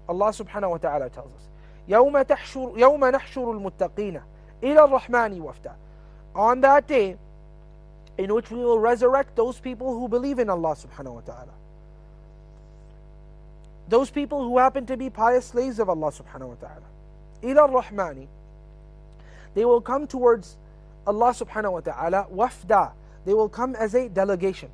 Allah subhanahu wa ta'ala tells us, يَوْمَ نَحْشُرُ الْمُتَّقِينَ إِلَى الرَّحْمَنِ وَفْدًا. On that day, in which we will resurrect those people who believe in Allah subhanahu wa ta'ala. Those people who happen to be pious slaves of Allah subhanahu wa ta'ala. إِلَى الرَّحْمَنِ. They will come towards Allah subhanahu wa ta'ala wafda. They will come as a delegation.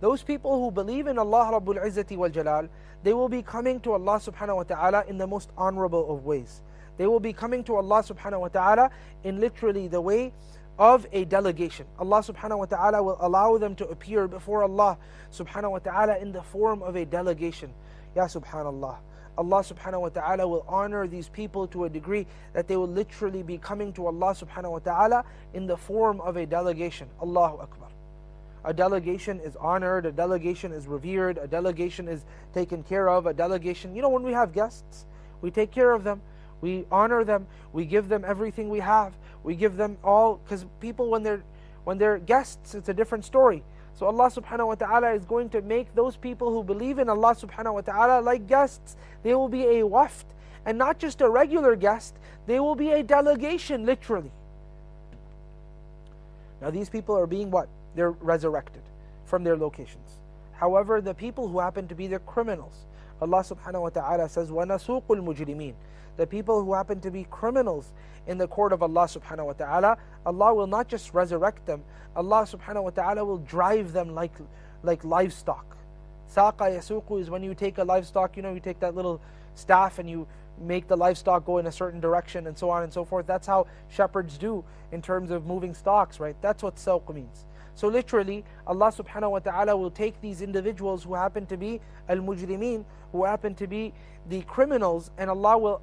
Those people who believe in Allah Rabbul Izzati wal Jalal, they will be coming to Allah subhanahu wa ta'ala in the most honorable of ways. They will be coming to Allah subhanahu wa ta'ala in literally the way of a delegation. Allah subhanahu wa ta'ala will allow them to appear before Allah subhanahu wa ta'ala in the form of a delegation. Ya subhanallah. Allah subhanahu wa ta'ala will honor these people to a degree that they will literally be coming to Allah subhanahu wa ta'ala in the form of a delegation. Allahu Akbar. A delegation is honored, a delegation is revered, a delegation is taken care of, a delegation, when we have guests, we take care of them, we honor them, we give them everything we have, we give them all, because people when they're guests, it's a different story. So Allah subhanahu wa ta'ala is going to make those people who believe in Allah subhanahu wa ta'ala like guests. They will be a waft, and not just a regular guest, they will be a delegation literally. Now these people are being what? They're resurrected from their locations. However, the people who happen to be the criminals, Allah subhanahu wa ta'ala says, وَنَسُوقُ الْمُجْرِمِينَ. The people who happen to be criminals in the court of Allah subhanahu wa ta'ala, Allah will not just resurrect them, Allah subhanahu wa ta'ala will drive them like livestock. Saqa yasuqu is when you take a livestock, you take that little staff and you make the livestock go in a certain direction and so on and so forth. That's how shepherds do in terms of moving stocks, right? That's what sawq means. So literally, Allah subhanahu wa ta'ala will take these individuals who happen to be al-mujrimeen, who happen to be the criminals, and Allah will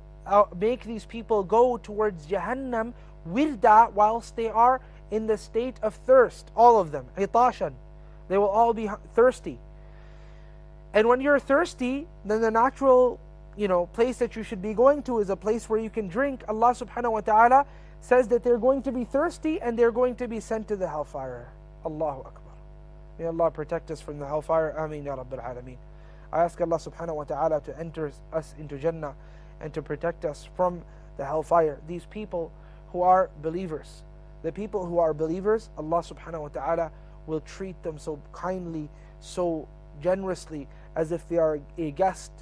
make these people go towards Jahannam wirda, whilst they are in the state of thirst, all of them, itashan. They will all be thirsty. And when you're thirsty, then the natural place that you should be going to is a place where you can drink. Allah subhanahu wa ta'ala says that they're going to be thirsty and they're going to be sent to the hellfire. Allahu Akbar. May Allah protect us from the hellfire. Ameen ya Rabbil Alameen. I ask Allah subhanahu wa ta'ala to enter us into Jannah and to protect us from the hellfire. These people who are believers, the people who are believers, Allah subhanahu wa ta'ala will treat them so kindly, so generously, as if they are a guest,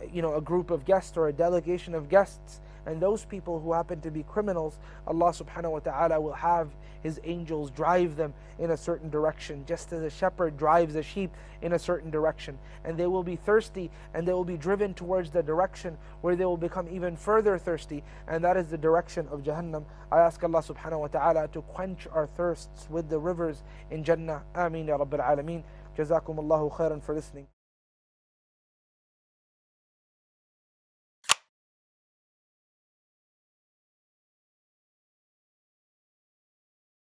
a group of guests or a delegation of guests. And those people who happen to be criminals, Allah subhanahu wa ta'ala will have His angels drive them in a certain direction, just as a shepherd drives a sheep in a certain direction. And they will be thirsty, and they will be driven towards the direction where they will become even further thirsty, and that is the direction of Jahannam. I ask Allah subhanahu wa ta'ala to quench our thirsts with the rivers in Jannah. Ameen ya Rabbil Alameen. Jazakum Allahu khairan for listening.